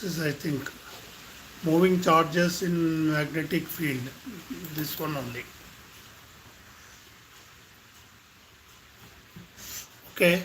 This is, I think, moving charges in magnetic field. This one only. Okay.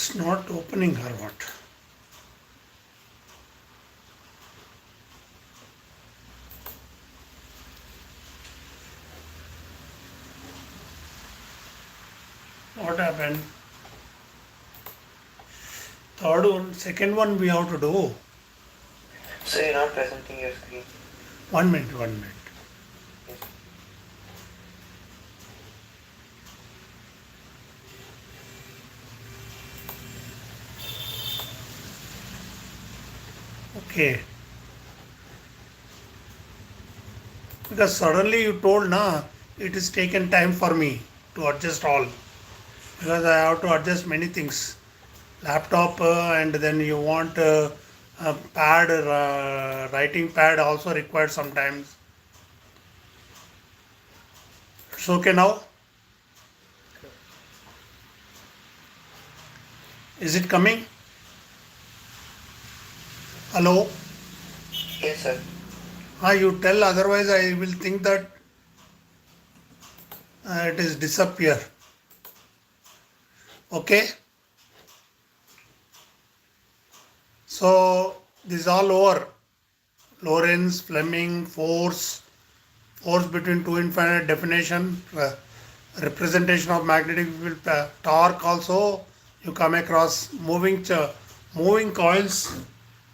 It's not opening or what? What happened? Third one, second one we have to do. So you're not presenting your screen. 1 minute, 1 minute. Yes. Okay. Because suddenly you told, na, it is taken time for me to adjust all. Because I have to adjust many things. Laptop and then you want a pad, writing pad also required sometimes. It's okay now? Is it coming? Hello? Yes, sir. You tell, otherwise I will think that it is disappear. Okay? So this is all over. Lorentz, Fleming, force between two infinite definition, representation of magnetic field, torque also you come across moving coils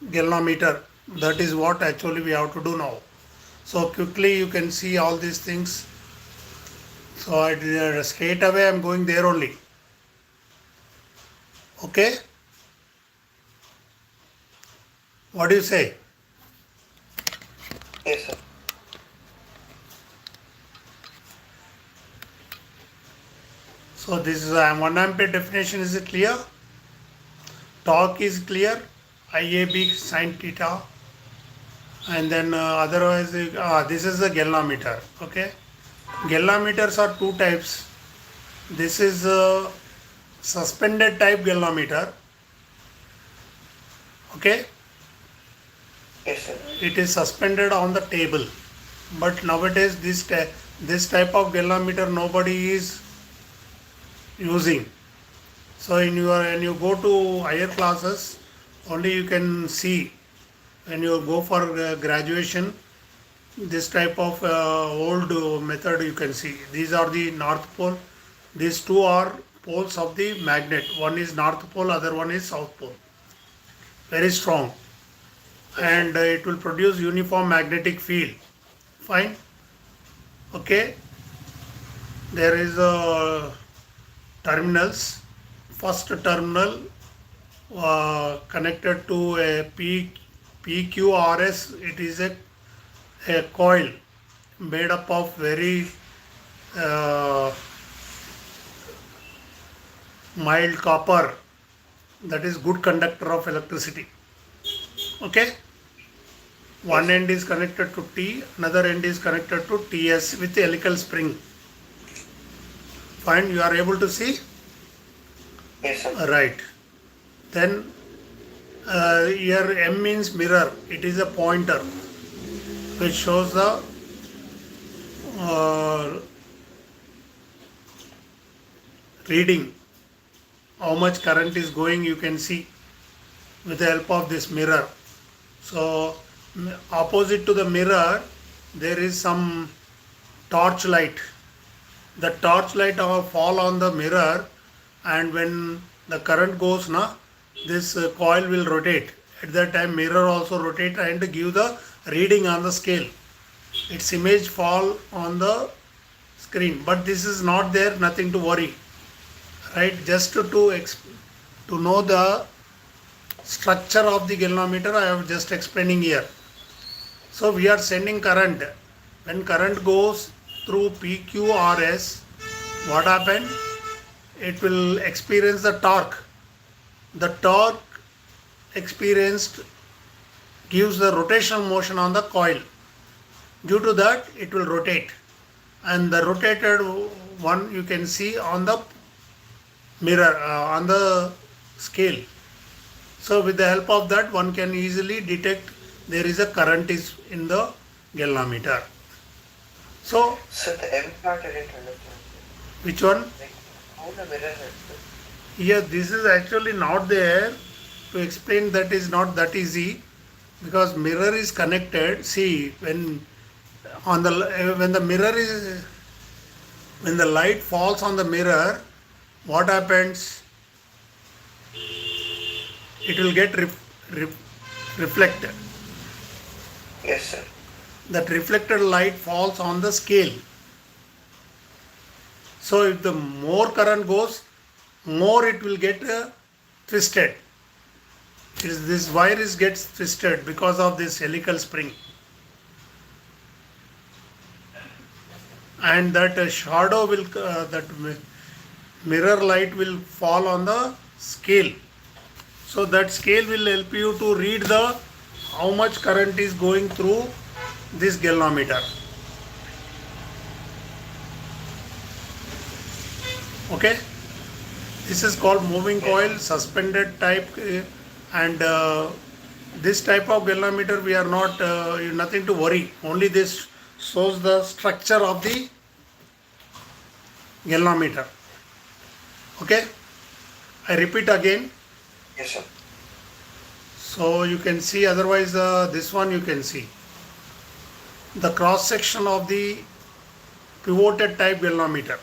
galvanometer. That is what actually we have to do now. So quickly you can see all these things. So straight away I'm going there only. Okay? What do you say? Yes, sir. So this is a 1 ampere definition. Is it clear? Torque is clear. IAB sine theta. And then otherwise, this is the galvanometer. Okay. Galvanometers are two types. This is a suspended type galvanometer. Okay. Yes, sir. It is suspended on the table. But nowadays this type of galvanometer nobody is using. So when you go to higher classes, only you can see when you go for graduation, this type of old method you can see. These are the north pole. These two are poles of the magnet. One is north pole, other one is south pole. Very strong, and it will produce uniform magnetic field. Fine. Okay. There is a terminals. First terminal connected to a PQRS. It is a coil made up of very uh, mild copper, that is good conductor of electricity. Okay. One Yes. end is connected to T, another end is connected to TS with helical spring. Fine, you are able to see? Yes, sir. Right. Then here M means mirror. It is a pointer which shows the uh, reading. How much current is going, you can see with the help of this mirror. So opposite to the mirror, there is some torch light. The torch light fall on the mirror, and when the current goes, this coil will rotate. At that time, mirror also rotate and give the reading on the scale. Its image fall on the screen, but this is not there. Nothing to worry. right? Just to know the structure of the galvanometer, I have just explaining here. So we are sending current. When current goes through PQRS, what happened? It will experience the torque. The torque experienced gives the rotational motion on the coil. Due to that, it will rotate, and the rotated one you can see on the mirror, on the scale. So with the help of that, one can easily detect there is a current is in the galvanometer. So Sir, the M part I didn't understand. which one? Like, how the mirror is, sir? Here this is actually not there. To explain that is not that easy, because mirror is connected. See, when the mirror is, when the light falls on the mirror, what happens? It will get reflected. Yes, sir. That reflected light falls on the scale. So if the more current goes, more it will get twisted. This wire gets twisted because of this helical spring, and that shadow will that mirror light will fall on the scale. So that scale will help you to read the how much current is going through this galvanometer. Okay, this is called moving coil, suspended type, and this type of galvanometer we are not nothing to worry. Only this shows the structure of the galvanometer. Okay, I repeat again. Yes, sir. So you can see, otherwise this one you can see the cross section of the pivoted type galvanometer,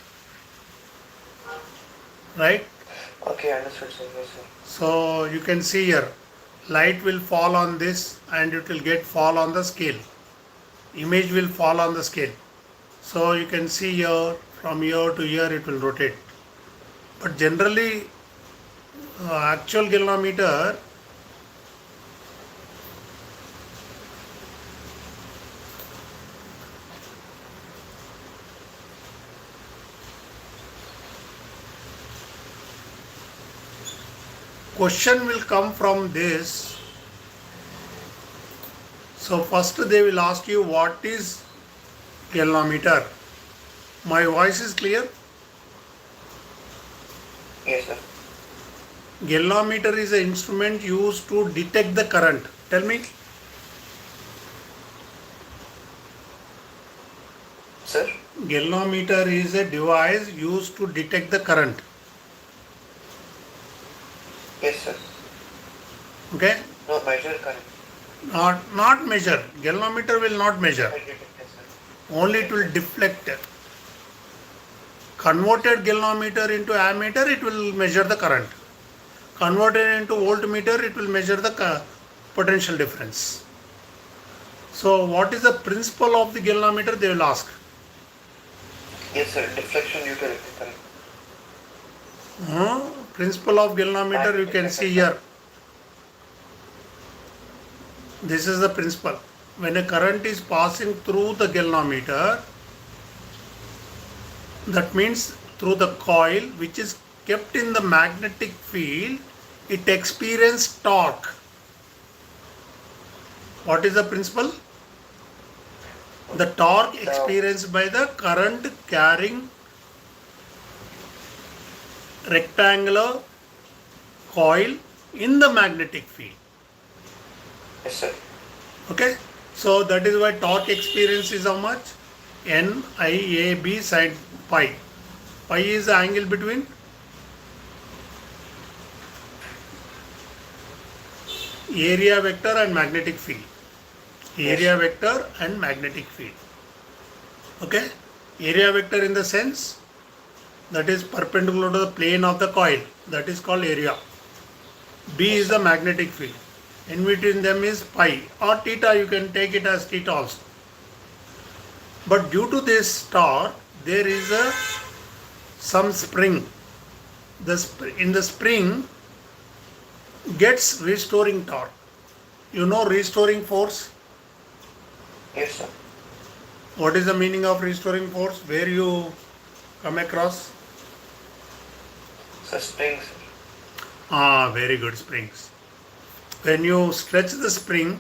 right? Okay, understood, sir. Yes, sir. So you can see here, light will fall on this and it will get fall on the scale. Image will fall on the scale. So you can see here, from here to here it will rotate. But generally, actual galvanometer, question will come from this. So first they will ask you what is galvanometer. My voice is clear? Yes, sir. Galvanometer is an instrument used to detect the current. Tell me. Sir? Galvanometer is a device used to detect the current. Yes, sir. Okay? No, measure current. Not measure. Galvanometer will not measure. I get it, yes, sir. Only it will deflect. Converted galvanometer into ammeter, it will measure the current. Converted into voltmeter, it will measure the potential difference. So what is the principle of the galvanometer, they will ask. Yes, sir. Deflection due to electric current. Principle of galvanometer you can see here. This is the principle. When a current is passing through the galvanometer, that means through the coil which is kept in the magnetic field, it experiences torque. What is the principle? The torque experienced by the current carrying rectangular coil in the magnetic field. Yes, sir. Okay, so that is why torque experience is how much? NIAB sine pi. Pi is the angle between area vector and magnetic field. Area vector and magnetic field. Okay, area vector in the sense that is perpendicular to the plane of the coil, that is called area. B is the magnetic field. In between them is pi or theta, you can take it as theta also. But due to this torque, there is some spring in the spring gets restoring torque. You know restoring force? Yes, sir. What is the meaning of restoring force? Where you come across? So springs, sir. Ah, very good, springs. When you stretch the spring,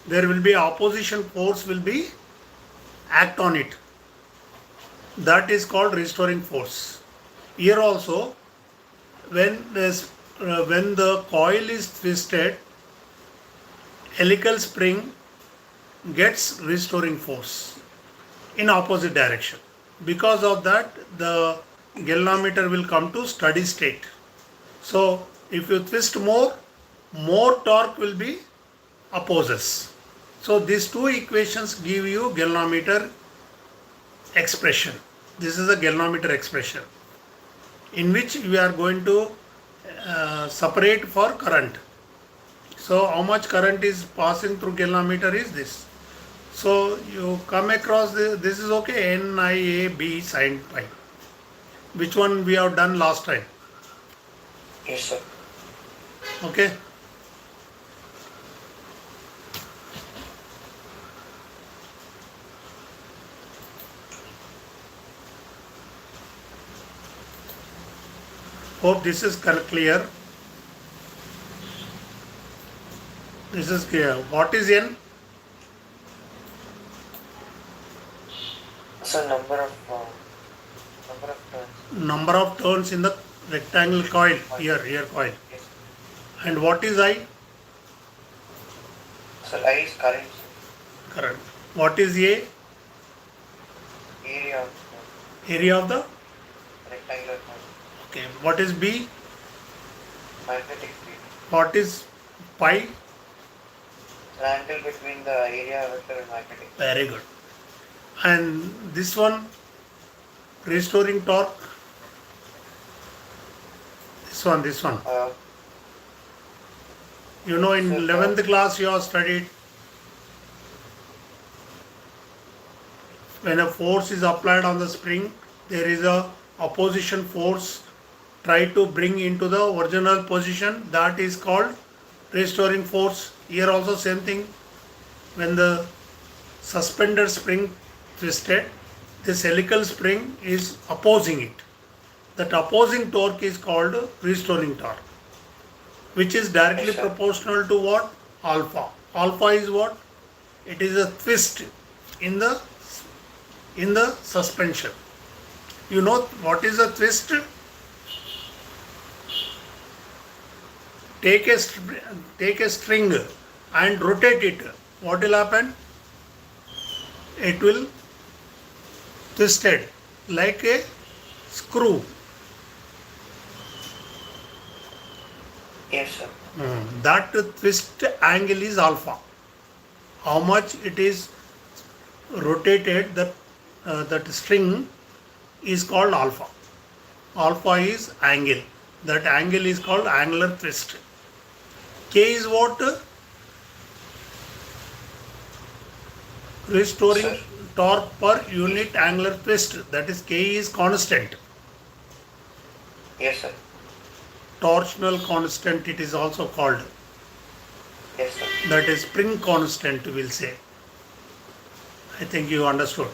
there will be opposition force will be act on it. That is called restoring force. Here also, when the coil is twisted, helical spring gets restoring force in opposite direction. Because of that, the galvanometer will come to steady state. So if you twist more torque will be opposes. So these two equations give you galvanometer expression. This is a galvanometer expression in which we are going to separate for current. So how much current is passing through galvanometer is this. So you come across this is okay, NIAB sin pi. Which one we have done last time? Yes, sir. Okay. Hope this is clear. This is clear. What is N? So number of turns. Number of turns in the rectangle coil, here coil. Yes. And what is I? So I is current, sir. Current. What is A? Area of Area of the? rectangular coil. Okay. What is B? Magnetic field. What is pi? The angle between the area vector and magnetic. Very good. And this one, restoring torque. This one. You know, in 11th class you have studied when a force is applied on the spring, there is a opposition force try to bring into the original position, that is called restoring force. Here also same thing. When the suspended spring twisted, this helical spring is opposing it. That opposing torque is called restoring torque, which is directly Yes, sir. proportional to what? Alpha. Alpha is what? It is a twist in the suspension. You know what is a twist? Take a string and rotate it. What will happen? It will twisted like a screw. Yes, sir. That twist angle is alpha. How much it is rotated, that string is called alpha. Alpha is angle. That angle is called angular twist. K is what? Restoring Sir. torque per unit angular twist. That is K is constant. Yes, sir. Torsional constant it is also called. Yes, sir. That is spring constant we'll say. I think you understood.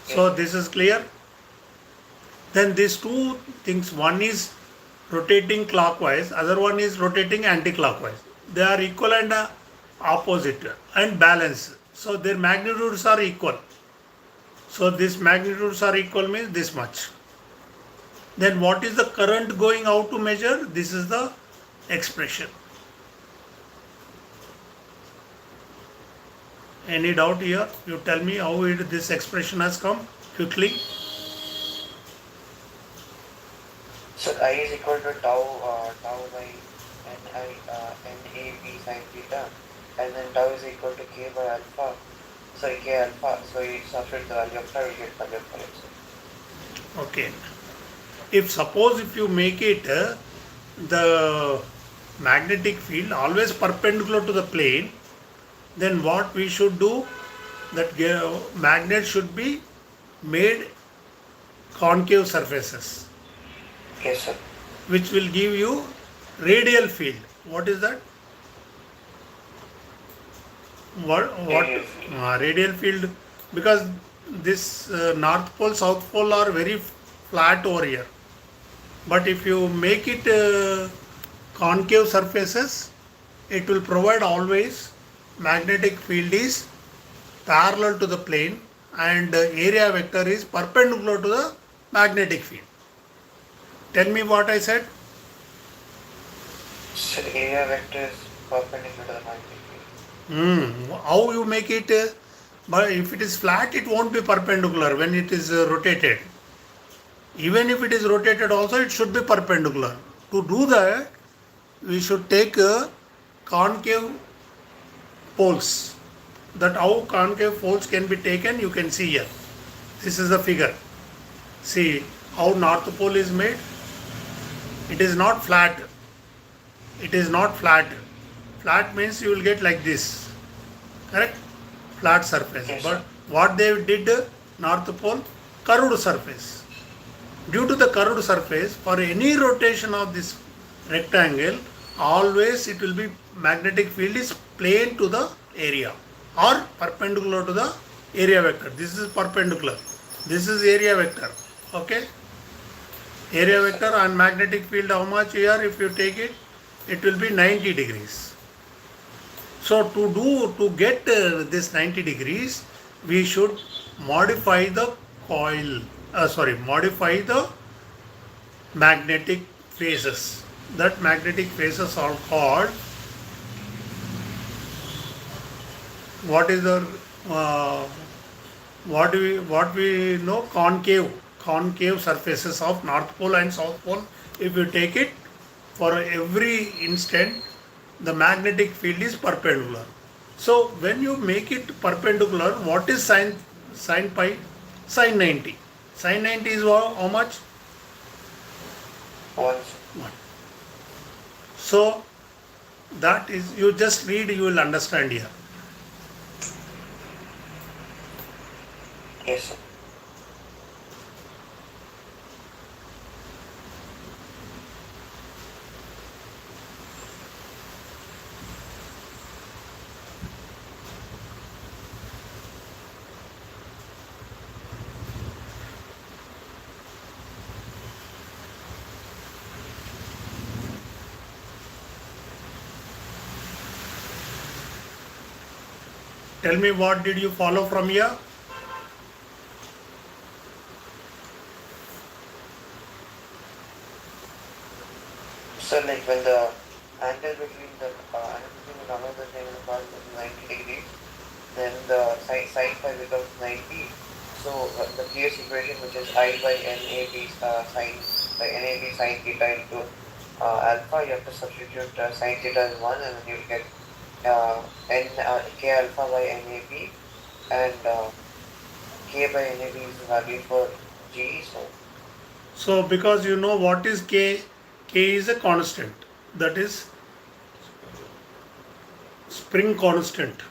So Yes. this is clear. Then these two things, one is rotating clockwise, other one is rotating anti-clockwise. They are equal and opposite and balanced. So their magnitudes are equal. So these magnitudes are equal means this much. Then what is the current going out to measure? This is the expression. Any doubt here? You tell me how this expression has come quickly. So I is equal to tau by NAB sin theta, and then tau is equal to K by alpha. So K alpha. So you substitute the value of tau, you get value of current. Okay. If you make it the magnetic field always perpendicular to the plane, then what we should do, that magnet should be made concave surfaces. Yes, sir. which will give you radial field. What is that? What Radial field. radial field? Because this north pole, south pole are very flat over here. But if you make it concave surfaces, it will provide always magnetic field is parallel to the plane and area vector is perpendicular to the magnetic field. Tell me what I said. So area vector is perpendicular to the magnetic field. How you make it? But if it is flat, it won't be perpendicular when it is rotated. Even if it is rotated also, it should be perpendicular. To do that, we should take concave poles. That how concave poles can be taken, you can see here. This is the figure. See how north pole is made. It is not flat. It is not flat. Flat means you will get like this. Correct? Flat surface. Yes, But sir. what they did, north pole, curved surface. Due to the curved surface, for any rotation of this rectangle, always it will be magnetic field is plane to the area or perpendicular to the area vector. This is perpendicular. This is area vector. Okay? Area vector and magnetic field, how much here? If you take it, it will be 90 degrees. So to get this 90 degrees, we should modify the coil. Modify the magnetic phases. That magnetic phases are called, what is the what we know, concave surfaces of north pole and south pole. If you take it, for every instant the magnetic field is perpendicular. So when you make it perpendicular, what is sin pi? Sin 90. Sin 90 is how much? Once. 1. So that is, you just read, you will understand here. Yes, sir. Tell me, what did you follow from here? So like when the angle between the number of the triangle part is 90 degrees, then the sine phi becomes 90. So the case equation, which is I by NAB sine by NAB sine theta into alpha, you have to substitute sine theta as 1, and then you'll get k alpha by NAB, and k by NAB is the value for G. So because you know what is K, K is a constant. That is spring constant.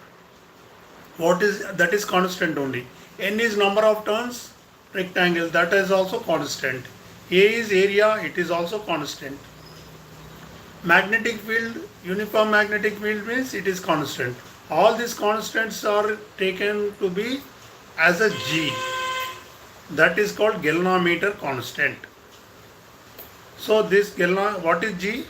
That is constant only. N is number of turns rectangle, that is also constant. A is area, it is also constant. Magnetic field, uniform magnetic field means it is constant. All these constants are taken to be as a G. That is called galvanometer constant. So this what is G?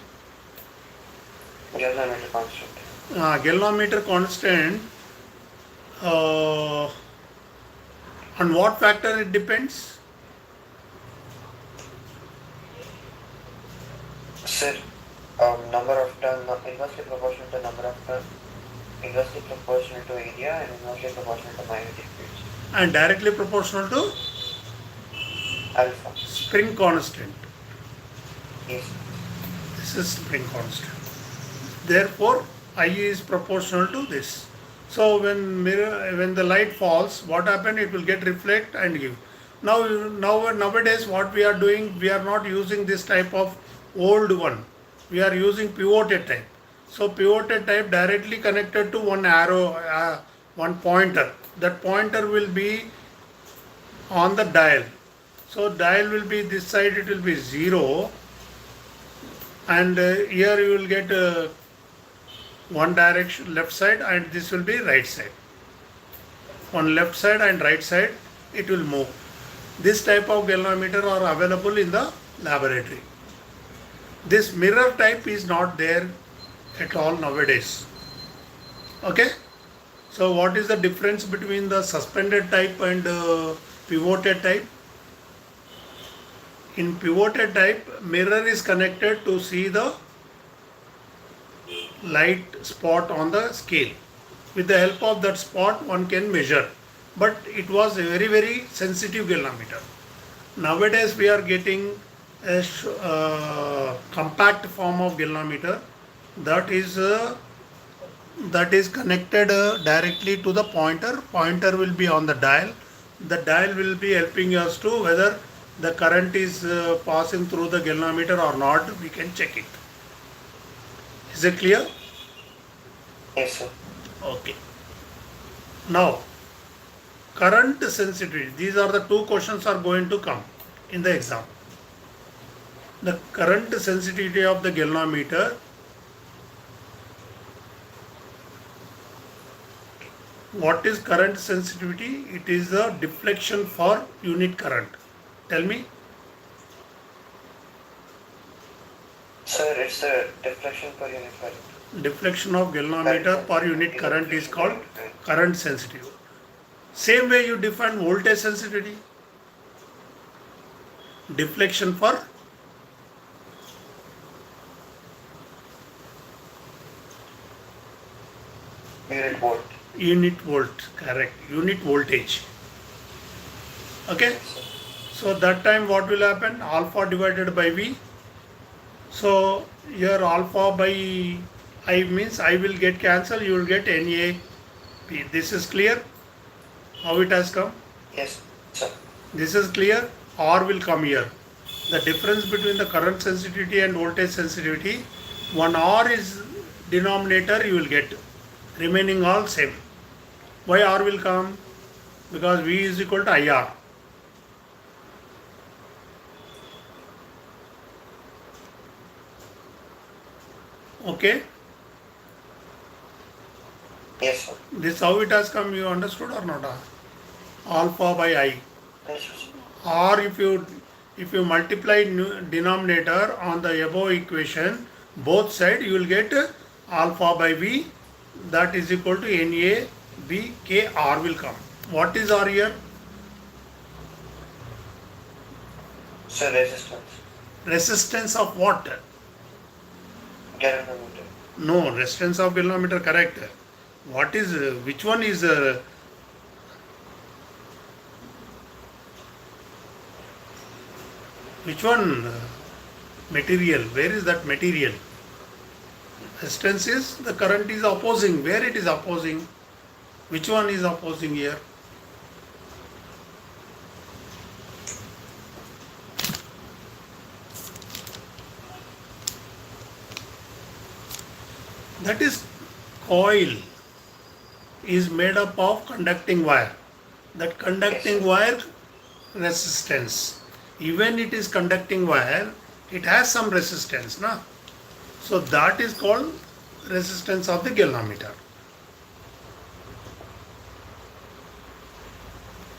Galvanometer constant. Galvanometer constant, on what factor it depends? Sir, number of turn, inversely proportional to number of turn, inversely proportional to area, and inversely proportional to magnetic fields. And directly proportional to Alpha. spring constant. Yes. This is spring constant. Therefore, I is proportional to this. So when the light falls, what happens? It will get reflect and give. Nowadays, what we are doing, we are not using this type of old one. We are using pivoted type. So pivoted type directly connected to one arrow, one pointer. That pointer will be on the dial. So dial will be this side, it will be 0, and here you will get one direction left side, and this will be right side. On left side and right side it will move. This type of galvanometer are available in the laboratory. This mirror type is not there at all nowadays. Okay. So what is the difference between the suspended type and pivoted type? In pivoted type, mirror is connected to see the light spot on the scale. With the help of that spot, one can measure. But it was a very, very sensitive galvanometer. Nowadays, we are getting a compact form of galvanometer that is connected directly to the pointer. Pointer will be on the dial. The dial will be helping us to whether the current is passing through the galvanometer or not. We can check it. Is it clear? Yes, sir. Okay. Now, current sensitivity. These are the two questions are going to come in the exam. The current sensitivity of the galvanometer. What is current sensitivity? It is the deflection for unit current. Tell me. Sir, it's a deflection per unit current. Deflection of galvanometer per unit current is called current sensitivity. Same way you define voltage sensitivity. Deflection for Unit volt. unit volt, correct, unit voltage. Okay. Yes, sir. So that time what will happen? Alpha divided by V. So here alpha by I means I will get cancelled, you will get NA. This is clear? How it has come? Yes, sir. This is clear? R will come here. The difference between the current sensitivity and voltage sensitivity, one R is denominator you will get. Remaining all same. Why R will come? Because V is equal to IR. Okay. Yes, sir. This how it has come, you understood or not? Alpha by I. Yes, sir. Or if you multiply denominator on the above equation, both side you will get alpha by V, that is equal to NA B K R will come. What is R here? Sir, resistance. Resistance of what? Galvanometer. No, resistance of galvanometer, correct. What is, which one is, which one material? Where is that material? Resistance is, the current is opposing. Where it is opposing? Which one is opposing here? That is coil is made up of conducting wire. That conducting wire resistance. Even it is conducting wire, it has some resistance, na? So that is called resistance of the galvanometer.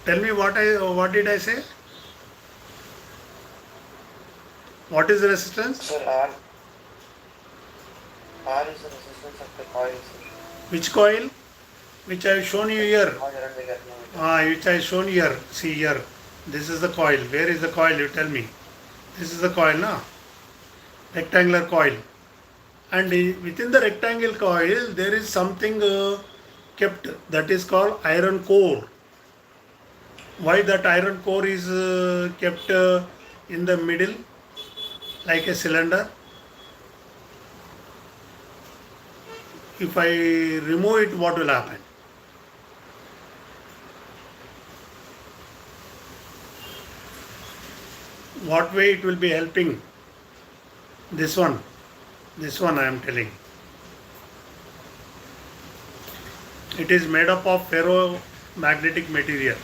Tell me what did I say? What is the resistance? Sir, R is the resistance of the coil, sir. Which coil? Which I have shown you here. Coil around the galvanometer. Which I have shown here. See here. This is the coil. Where is the coil? You tell me. This is the coil, na? Rectangular coil. And within the rectangle coil, there is something kept, that is called iron core. Why that iron core is kept in the middle like a cylinder? If I remove it, what will happen? What way it will be helping? This one I am telling. It is made up of ferromagnetic material.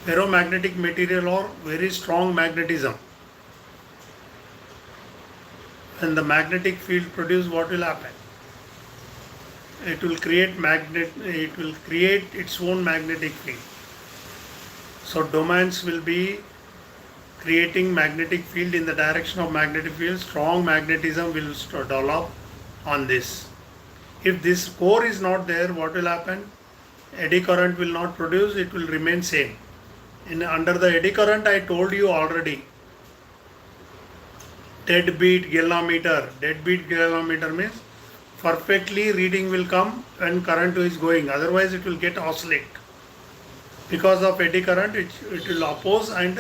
ferromagnetic material or very strong magnetism. When the magnetic field produce, what will happen? It will create its own magnetic field. So domains will be creating magnetic field in the direction of magnetic field. Strong magnetism will develop on this. If this core is not there, what will happen? Eddy current will not produce, it will remain same. Under the eddy current, I told you already, deadbeat galvanometer. Deadbeat galvanometer means perfectly reading will come when current is going, otherwise it will get oscillate. Because of eddy current, it will oppose and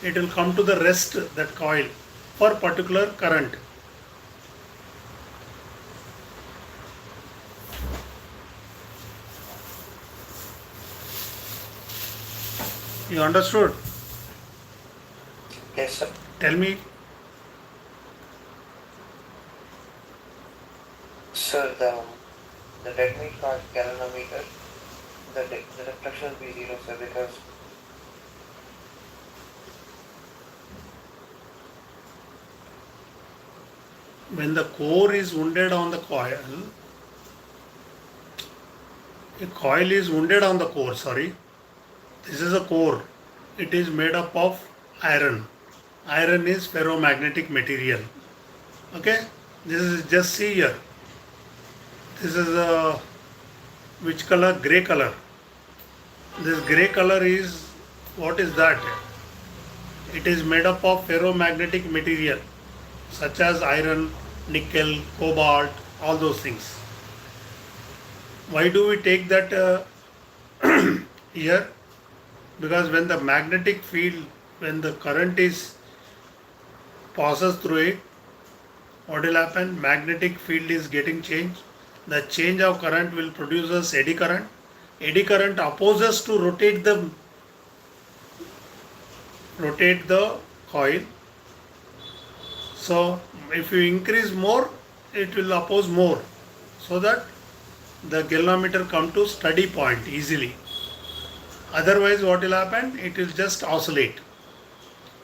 it will come to the rest, that coil, for particular current. You understood? Yes, sir. Tell me. Sir, the dead meat galvanometer, the reflection will be zero, sir, because When the core is wounded on the coil, a coil is wounded on the core, sorry. This is a core. It is made up of iron. Iron is ferromagnetic material. Okay? This is, just see here. This is a, which color? Grey color. This grey color is, what is that? It is made up of ferromagnetic material such as iron, nickel, cobalt, all those things. Why do we take that here? Because when the magnetic field, when the current is passes through it, what will happen? Magnetic field is getting changed. The change of current will produce us eddy current. Eddy current opposes to rotate the coil. So if you increase more, it will oppose more, so that the galvanometer come to steady point easily. Otherwise, what will happen? It will just oscillate.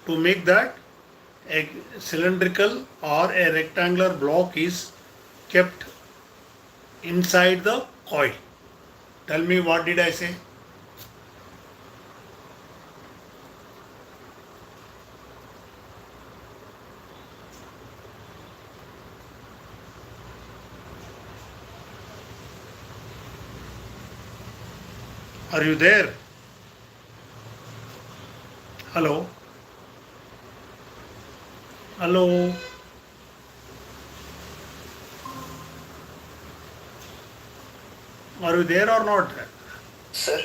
To make that, a cylindrical or a rectangular block is kept inside the coil. Tell me, what did I say? Are you there? Hello? Hello? Are you there or not? sir,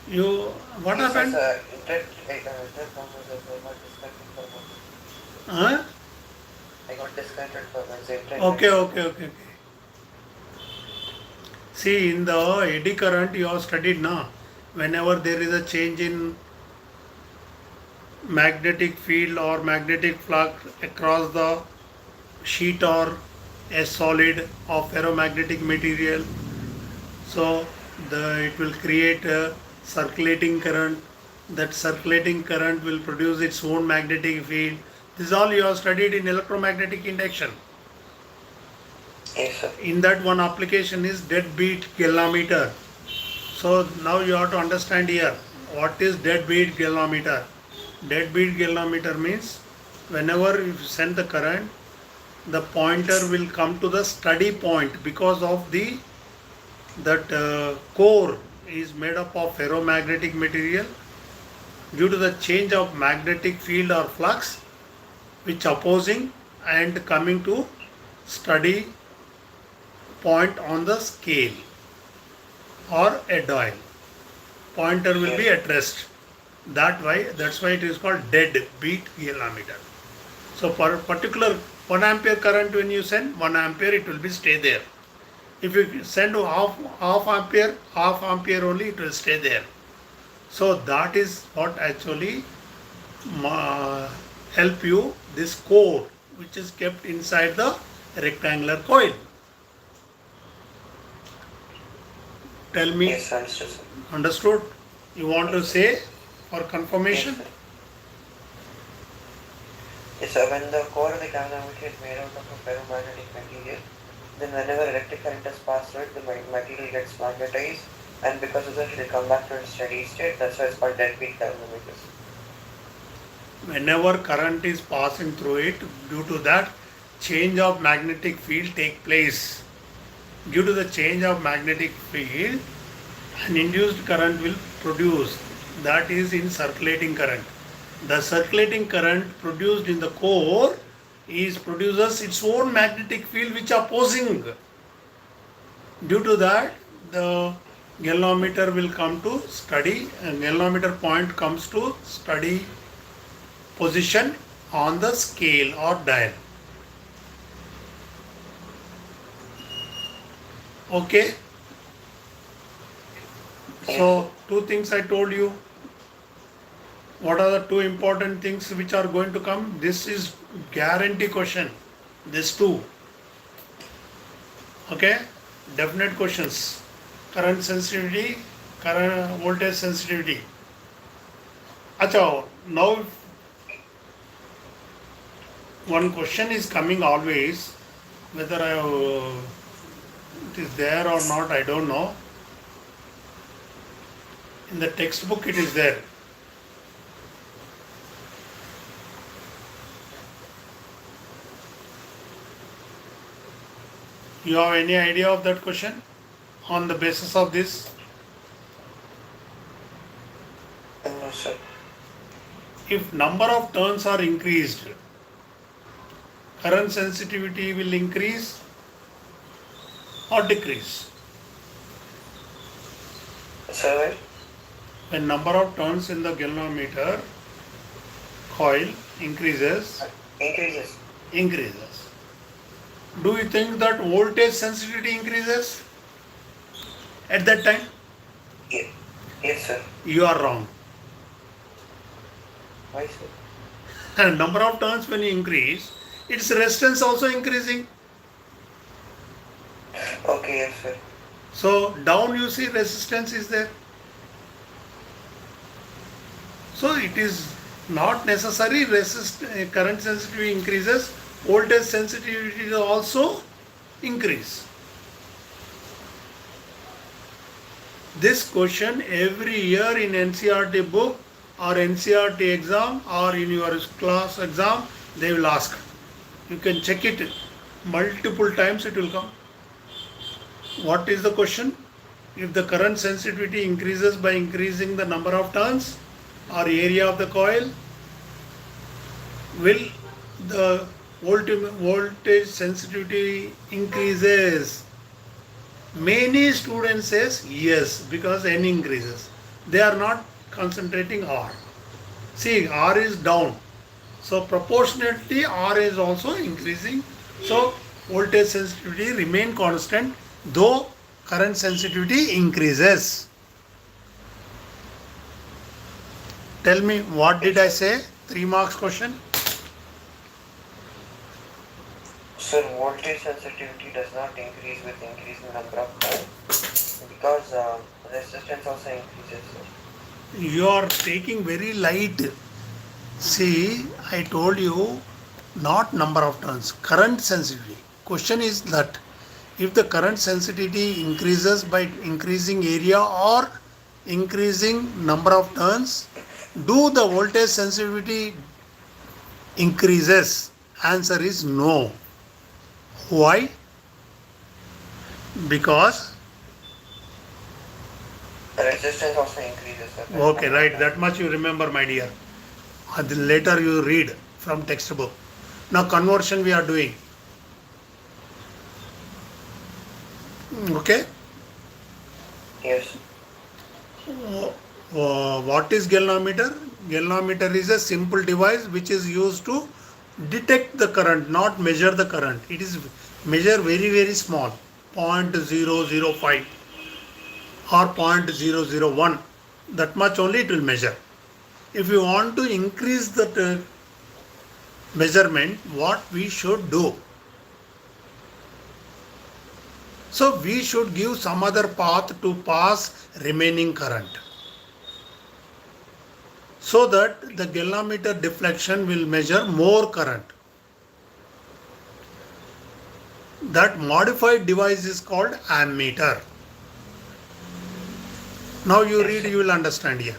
You, what yes, happened? internet conversation, I got disconnected for one. Huh? I got disconnected for one. So internet. Okay. See, in the eddy current you have studied now. Whenever there is a change in magnetic field or magnetic flux across the sheet or a solid of ferromagnetic material, so it will create a circulating current. That circulating current will produce its own magnetic field. This is all you have studied in electromagnetic induction. Yes, sir. In that, one application is deadbeat galvanometer. So now you have to understand here, what is deadbeat galvanometer? Deadbeat galvanometer means whenever you send the current, the pointer will come to the steady point because of that core is made up of ferromagnetic material. Due to the change of magnetic field or flux, which opposing and coming to steady point on the scale or a dial. Pointer will be at rest. That's why it is called dead beat galvanometer. So for particular 1 ampere current, when you send 1 ampere, it will be stay there. If you send half ampere only, it will stay there. So that is what actually help you, this core which is kept inside the rectangular coil. Tell me. Yes, understood, sir. Understood? You want to say for Yes, confirmation. sir. Yes, sir. When the core of the galvanometer is made out of a ferromagnetic material, then whenever electric current is passed through it, the material gets magnetized, and because of that, it will come back to a steady state. That's why it's called deadbeat galvanometers. Whenever current is passing through it, due to that, change of magnetic field take place. Due to the change of magnetic field, an induced current will produce. That is in circulating current. The circulating current produced in the core is produces its own magnetic field which opposing. Due to that, the galvanometer will come to steady, and galvanometer point comes to steady position on the scale or dial. Okay, Yes, sir. so two things I told you. What are the two important things which are going to come? This is guarantee question. This two. Okay, definite questions. Current sensitivity, current voltage sensitivity. Acha, now one question is coming always, whether it is there or not, I don't know. In the textbook it is there. You have any idea of that question on the basis of this? No, sir. If number of turns are increased, current sensitivity will increase or decrease. Sir, When number of turns in the galvanometer coil increases, increases. do you think that voltage sensitivity increases at that time? Ye- Yes, sir. You are wrong. Why, sir? And number of turns when you increase, its resistance also increasing. Okay, yes, sir. So down you see resistance is there. So it is not necessary current sensitivity increases, voltage sensitivity will also increase. This question every year in NCRT book or NCRT exam or in your class exam they will ask. You can check it multiple times, it will come. What is the question? If the current sensitivity increases by increasing the number of turns or area of the coil, will the voltage sensitivity increases? Many students says yes, because N increases. They are not concentrating R. See, R is down. So proportionately R is also increasing. So voltage sensitivity remain constant though current sensitivity increases. Tell me, what did I say? 3 marks question. Sir, voltage sensitivity does not increase with increasing number of turns because resistance also increases, sir. You are taking very light. See, I told you not number of turns, current sensitivity. Question is that if the current sensitivity increases by increasing area or increasing number of turns, do the voltage sensitivity increases? Answer is no. Why? Because Resistance also increases, sir. okay, right, that much you remember, my dear. Later you read from textbook. Now conversion we are doing. Okay. Yes. What is galvanometer? Galvanometer is a simple device which is used to detect the current, not measure the current. It is measure very small, 0.005 or 0.001. That much only it will measure. If you want to increase the measurement, what we should do? So we should give some other path to pass remaining current. so that the galvanometer deflection will measure more current. That modified device is called ammeter. Now you Yes, read, sir. you will understand here.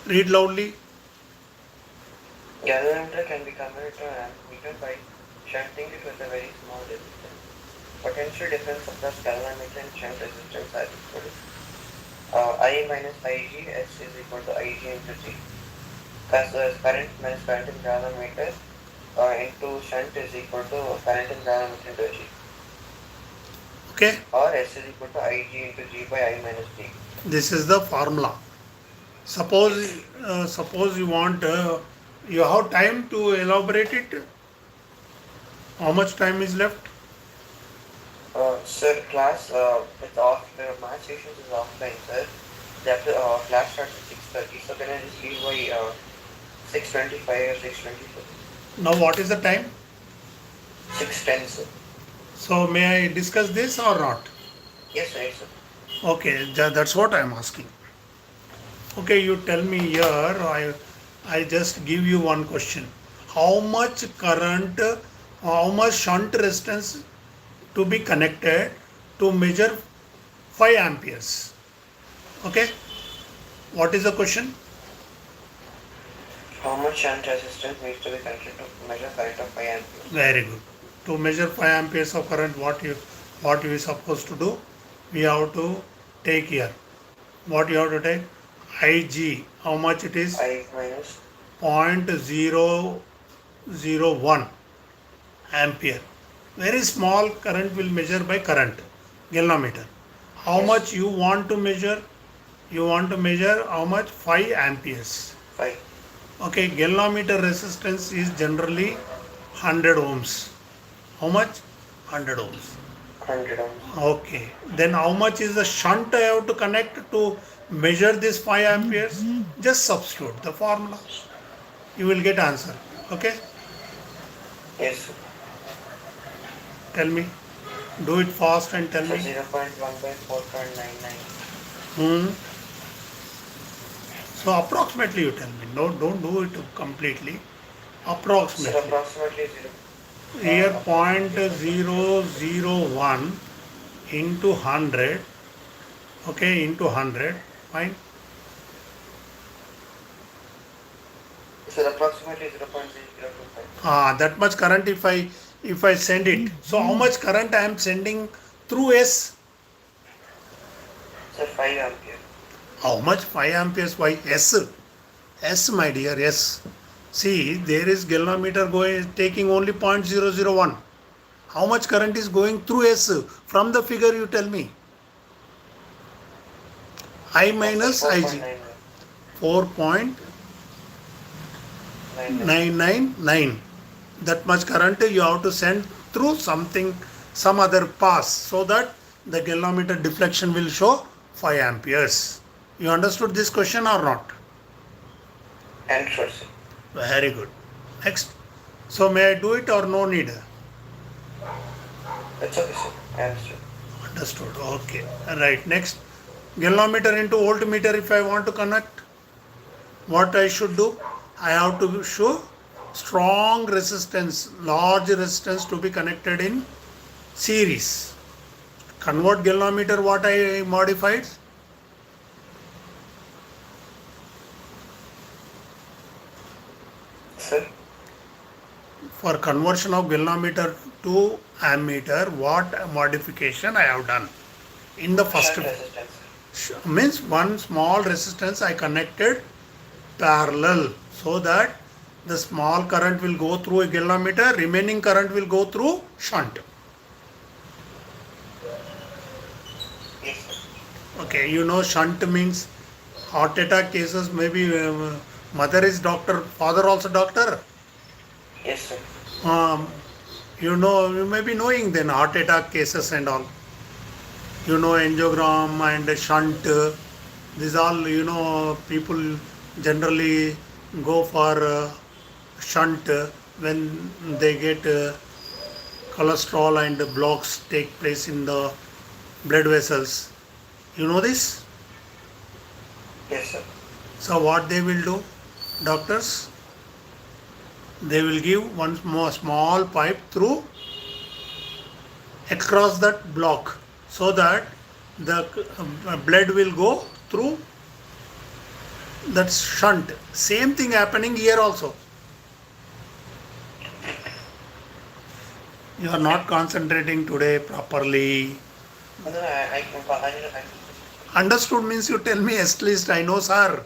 Read loudly. Galvanometer can be converted to an ammeter by shunting it with a very small resistance. Potential difference across galvanometer and shunt resistance are equal. I minus Ig, S is equal to Ig into G. Current minus current in galvanometer into shunt is equal to current in galvanometer into G. Okay. Or S is equal to Ig into G by I minus G. This is the formula. Suppose, Yes. suppose you want, you have time to elaborate it. How much time is left? Sir, class it's off. Math sessions is offline, sir. Class starts at 6:30. So can I just leave by 6:25 or 6:24? Now what is the time? 6:10, sir. So may I discuss this or not? Yes, sir. Yes, sir. Okay, that's what I am asking. Okay, you tell me here, I just give you one question. How much current, how much shunt resistance to be connected to measure 5 amperes? Okay, what is the question? How much shunt resistance needs to be connected to measure current of 5 amperes? Very good. To measure 5 amperes of current, what you are supposed to do? We have to take here. What you have to take? Ig. How much it is? I minus 0.001 ampere. Very small current will measure by current galvanometer. How yes, much you want to measure? You want to measure how much? 5 amperes. 5. Okay, galvanometer resistance is generally 100 ohms. How much? 100 ohms. 100 ohms. Okay, then how much is the shunt I have to connect to measure this 5 amperes? Just substitute the formula. You will get answer. Okay, Yes, sir. tell me. Do it fast and tell So me. 0.1 by 4.99. Hmm. So approximately you tell me. No, don't do it completely. Sir, Approximately. approximately 0. Here Approximately 0.001 into 100. Okay, into 100. Fine. Sir, approximately 0.0025. That much current if I send it. So how much current I am sending through S? Sir, 5 ampere. How much? 5 amperes. Why S? S, my dear, S. See, there is galvanometer going taking only 0.001. How much current is going through S? From the figure you tell me. I minus Sir, Ig. 4.99. 4.999. That much current you have to send through something, some other pass, so that the galvanometer deflection will show 5 amperes. You understood this question or not? And sure, sir. Very good. Next. So may I do it or no need? That's okay, sir. I understood. Understood. Okay. Right. Next. Galvanometer into voltmeter if I want to connect. What I should do? I have to show strong resistance, large resistance to be connected in series. Convert galvanometer, what I modified? Sir, For conversion of galvanometer to ammeter, what modification I have done? In the first shunt resistance. means one small resistance I connected parallel, so that the small current will go through a galvanometer, remaining current will go through shunt. Yes, sir. Okay, you know shunt means heart attack cases, maybe mother is doctor, father also doctor. Yes, sir. Um, you know, you may be knowing then heart attack cases and all. You know, angiogram and shunt. These all, you know, people generally go for shunt when they get cholesterol and blocks take place in the blood vessels. You know this? Yes, sir. So what they will do, doctors? They will give one more small pipe through across that block so that the blood will go through that shunt. Same thing happening here also. You are not concentrating today properly. And then I Understood means you tell me at least I know sir.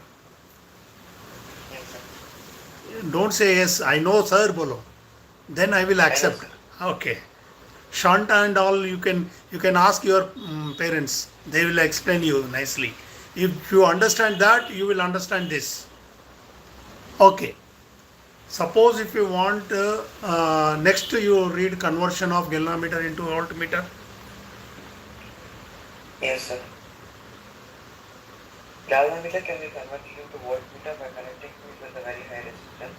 yes, sir. Don't say yes, I know sir bolo. Then I will I know, accept. sir. Okay. Shunt and all you can ask your parents. They will explain you nicely. If you understand that, you will understand this. Okay. Suppose if you want next you read conversion of galvanometer into voltmeter. Yes, sir. Galvanometer can be converted into voltmeter by connecting it with a very high resistance.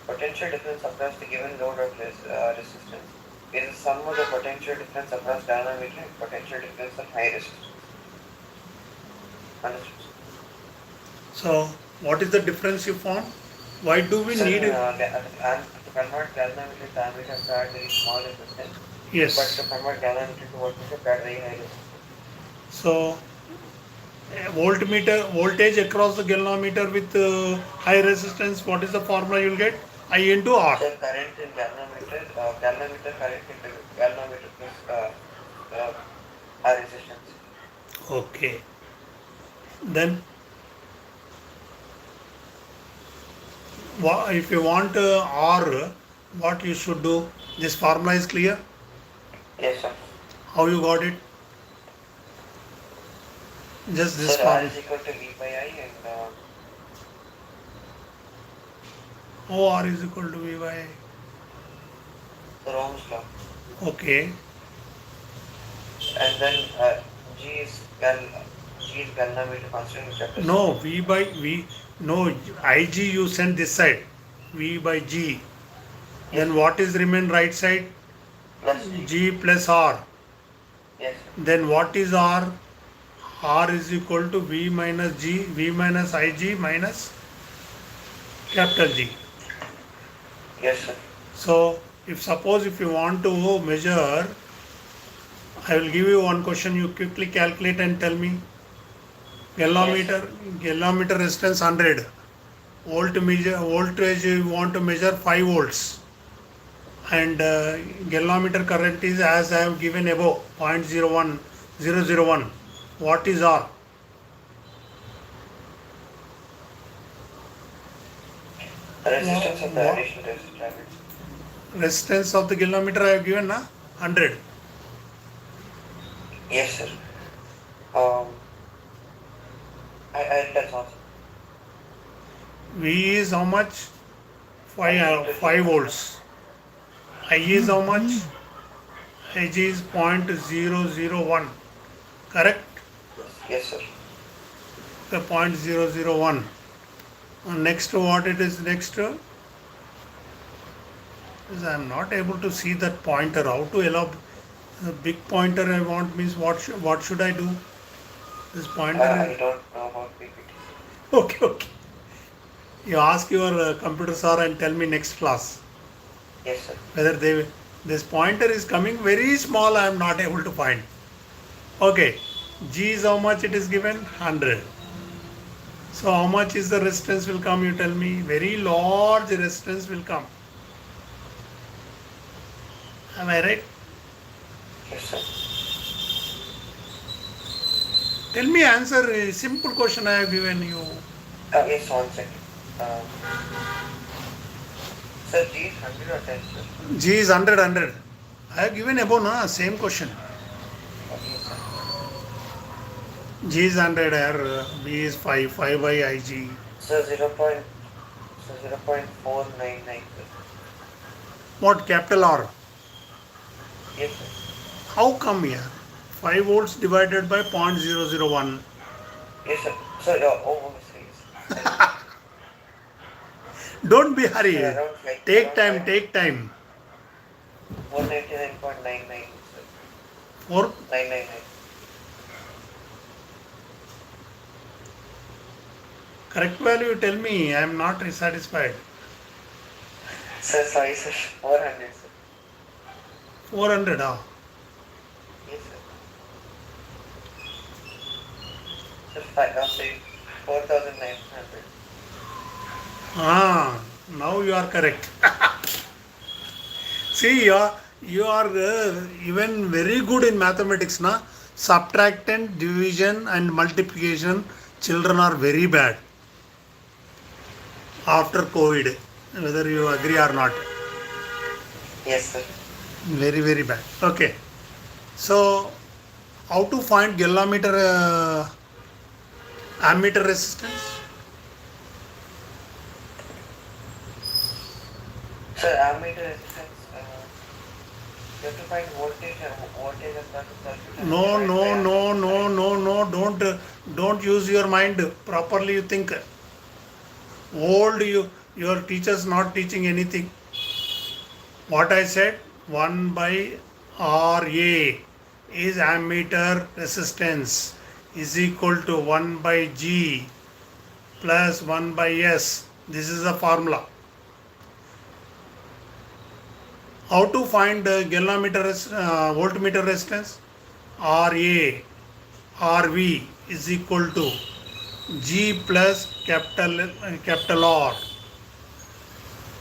Potential difference across the given load of resistance is the sum of the potential difference across galvanometer and potential difference of high resistance. Understood, sir? So what is the difference you found? Why do we Sir, need it? and to convert galvanometer to ammeter to add very small resistance, but to Yes. convert galvanometer to voltmeter to add very high resistance. So voltmeter voltage across the galvanometer with high resistance. What is the formula you'll get? I into R. So current in galvanometer current into galvanometer plus uh, R resistance. Okay. Then if you want R, what you should do? This formula is clear. Yes, sir. How you got it? Just So this R formula. is equal to V by I and Oh, R is equal to V by. the Ohm's law. Okay. And then G is galvanometer constant which applies No, V by V. No, Ig you send this side. V by G. yes, Then what is remain right side? plus G. G plus R. Yes, sir. Then what is R? R is equal to V minus G, V minus Ig minus capital G. Yes, sir. So, if suppose if you want to measure, I will give you one question, you quickly calculate and tell me. Yes. Galvanometer resistance 100. Voltage you want to measure 5 volts. And galvanometer current is as I have given above 0.01001. What is R? Resistance of the What additional resistance. resistance of the galvanometer I have given na 100. Yes, sir. Um, I that's all. V is how much? I need 5, to 5 see. volts. I is how much? Ig is 0.001. Correct? Yes, sir. The 0.001. Next what it is next? Is I am not able to see that pointer. How to allow a big pointer I want means what should I do? This pointer I is don't know about PPT. okay, okay. You ask your computer sir and tell me next class Yes, sir. whether this pointer is coming very small. I am not able to find. Okay, G is how much it is given? 100. So how much is the resistance will come? You tell me. Very large resistance will come. Am I right? Yes, sir. Tell me answer. A simple question I have given you. Yes, 1 second. Sir, G is 100 or 10, sir? G is 100. I have given above na same question. Yes, sir. G is 100 here. V is 5 by Ig. So 0.499, sir. What capital R? Yes, sir. How come here? 5 volts divided by 0.001. Yes, sir. So, sir, yes. Don't be Sir, hurry. around Take time, take time. 199.99, sir. For 999. Correct value, you tell me. I am not satisfied. Sir, sorry, sir. 400, sir. 400, ah. Yes, sir. Sir, say 4,900. Ah, now you are correct. See, you are even very good in mathematics, na? Subtraction, division, and multiplication. Children are very bad after COVID. Whether you agree or not, Yes, sir. very very bad. Okay, so how to find galvanometer ammeter resistance? Sir, ammeter resistance, you have to find voltage across the circuit and No, divide by no, R no, equal to no, I. no, no. Don't use your mind properly. You think old. Your teachers not teaching anything. What I said, 1 by Ra is ammeter resistance is equal to 1 by G plus 1 by S. This is the formula. How to find voltmeter resistance? Ra, Rv is equal to G plus capital R.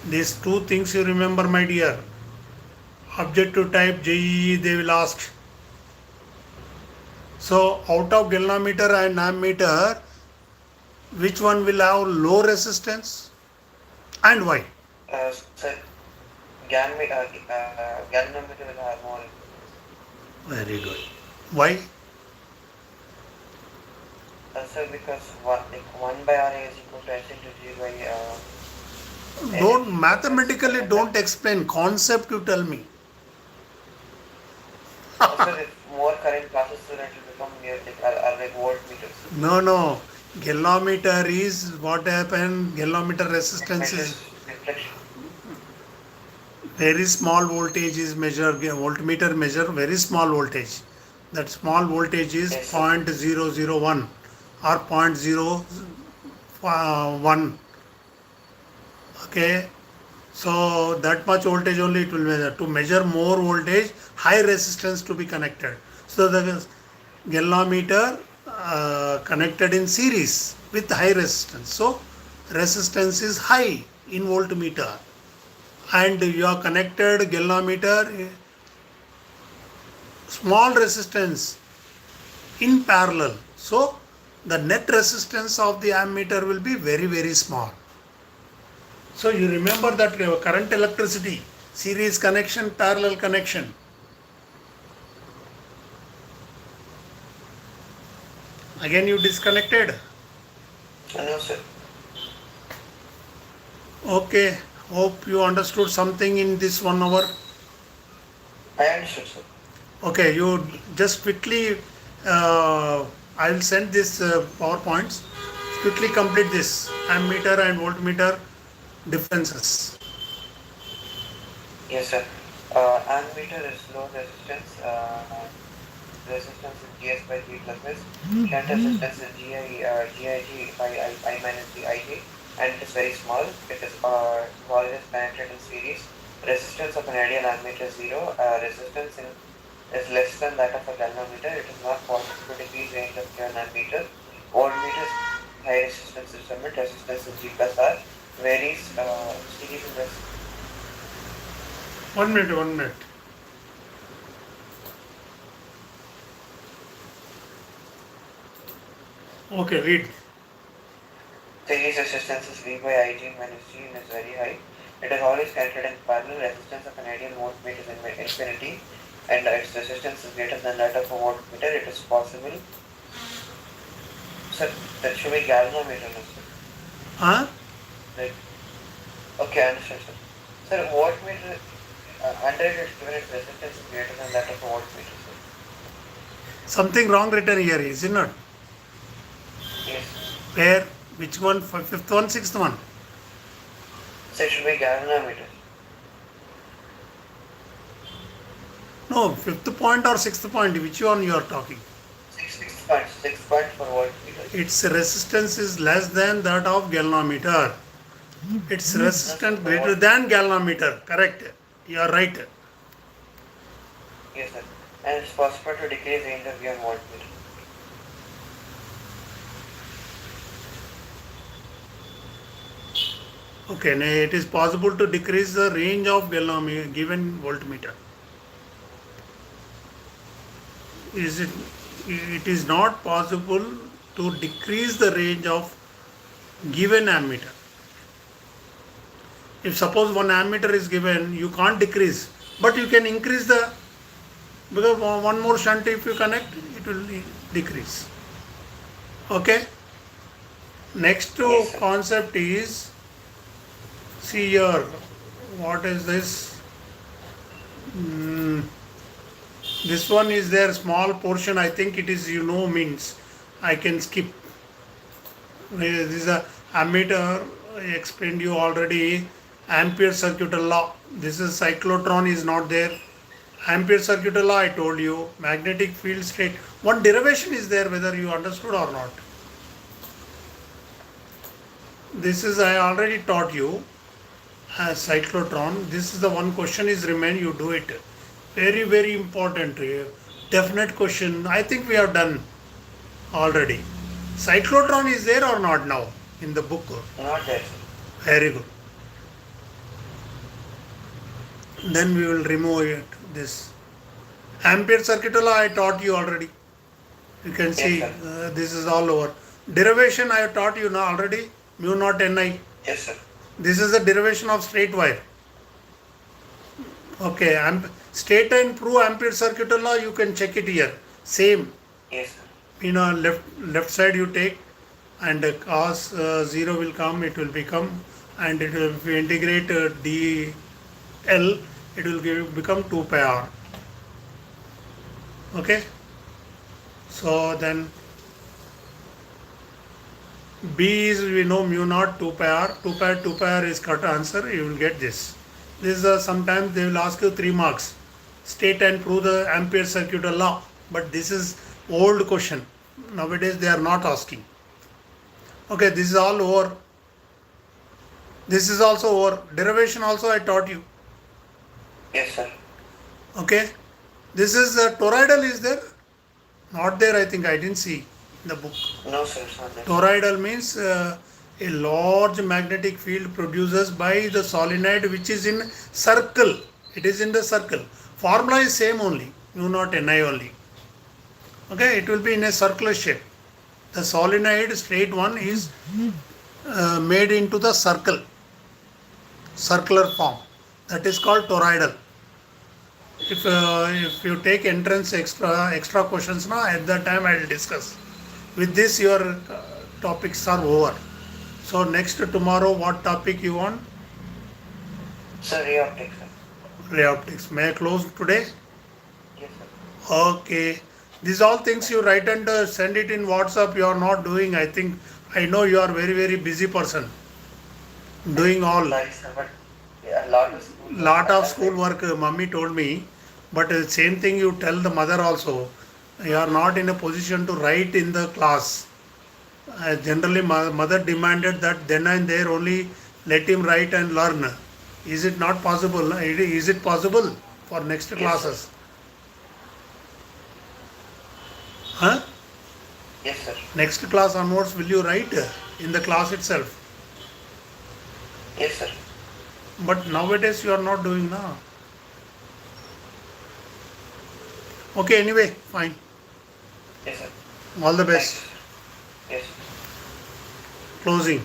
These two things you remember, my dear. Objective type JEE they will ask. So out of galvanometer and ammeter, which one will have low resistance and why? Sir, galvanometer will have more resistance. Very good. Why? Sir, because 1 by RA is equal to S into G by L Don't into mathematically and don't explain concept. You tell me. sir, if more current passes through, it will become near like voltmeters. No, no. Galvanometer is what happened. Galvanometer It resistance is measures reflection. very small voltage is measured. Voltmeter measure very small voltage. That small voltage is Yes, sir. 0.001 or 0.01. Okay, so that much voltage only it will measure. To measure more voltage, high resistance to be connected. So the galvanometer connected in series with high resistance. So resistance is high in voltmeter, and you are connected galvanometer small resistance in parallel. So the net resistance of the ammeter will be very very small. So you remember that current electricity, series connection, parallel connection. Again you disconnected. No, sir. Okay, hope you understood something in this 1 hour. I understood, sir. Okay, you just quickly, I will send this PowerPoints. Quickly complete this ammeter and voltmeter differences. Yes, sir. Ammeter is low resistance. Resistance is GS by G plus S. Shunt resistance is GIG by I minus the IJ, and it is very small. It is always connected in series. Resistance of an ideal ammeter is 0. Resistance is less than that of a galvanometer. It is not possible to decrease range of an ammeter. Voltmeter is high resistance instrument. Resistance is G plus R. Varies series and resistance. 1 minute, 1 minute. Okay, read. Series resistance is V by Ig minus G and is very high. It is always connected in parallel. Resistance of an ideal voltmeter is infinity, and its resistance is greater than that of a voltmeter. It is possible. Sir, that should be galvanometer, no, sir. Huh? Right. Okay, I understand, sir. Sir, voltmeter, under it is given its resistance is greater than that of a voltmeter, sir. Something wrong written here, is it not? Yes. Where? Which one? Fifth one, sixth one? So it should be galvanometer. No, fifth point or sixth point. Which one you are talking? Sixth 6 points for voltmeter. Its resistance is less than that of galvanometer. Its No, sir, resistance for greater than galvanometer. Correct. You are right. yes, sir. And it's possible to decrease range of beyond voltmeter. Okay, now it is possible to decrease the range of galvanometer given voltmeter. Is it? It is not possible to decrease the range of given ammeter. If suppose 1 ammeter is given, you can't decrease, but you can increase the, because one more shunt if you connect, it will decrease. Okay. Next to Yes, sir. concept is, see here, what is this? This one is there, small portion. I think it is, means I can skip. This is a ammeter. I explained you already. Ampere circuital law. This is cyclotron is not there. Ampere circuital law I told you. Magnetic field state. One derivation is there, whether you understood or not. This is I already taught you as cyclotron. This is the one question is remain. You do it. Very very important. Definite question. I think we have done already. Cyclotron is there or not now in the book? Not there, sir. Very good. Then we will remove it. This Ampere circuital law I taught you already. You can see Yes, this is all over. Derivation I have taught you now already. Mu naught Ni. Yes, sir. This is the derivation of straight wire. Okay, state and prove Ampere circuital law. You can check it here. Same. Yes, sir. Left side you take, and cos 0 will come. It will become, and it will, if you integrate dl, it will become 2 pi r. Okay. So then B is, we know, mu naught 2 pi r. 2 pi r is correct answer. You will get this. This is sometimes they will ask you 3 marks. State and prove the Ampere circuital law. But this is old question. Nowadays they are not asking. Okay, this is all over. This is also over. Derivation also I taught you. Yes, sir. Okay. This is toroidal is there? Not there, I think. I didn't see in the book. No, sir, it's not there. Toroidal means a large magnetic field produced by the solenoid which is in circle. It is in the circle. Formula is same only. Mu naught Ni only. Okay, it will be in a circular shape. The solenoid straight one is made into the circular form. That is called toroidal. If you take entrance extra questions now, at that time I will discuss. With this your topics are over. So next tomorrow what topic you want? Sir, ray optics, sir. Ray optics. May I close today? Yes, sir. Okay. These all things you write and send it in WhatsApp. You are not doing. I think I know you are very very busy person. Doing all. Sorry, sir, but yeah, a lot of school. Lot of school work. Mummy told me, but same thing you tell the mother also. You are not in a position to write in the class. Generally, mother demanded that then and there only let him write and learn. Is it not possible? Is it possible for next classes? Huh? Yes, sir. Next class onwards, will you write in the class itself? Yes, sir. But nowadays you are not doing now. Okay, anyway, fine. Yes, sir. All the Thank you, best. sir. Yes. Closing.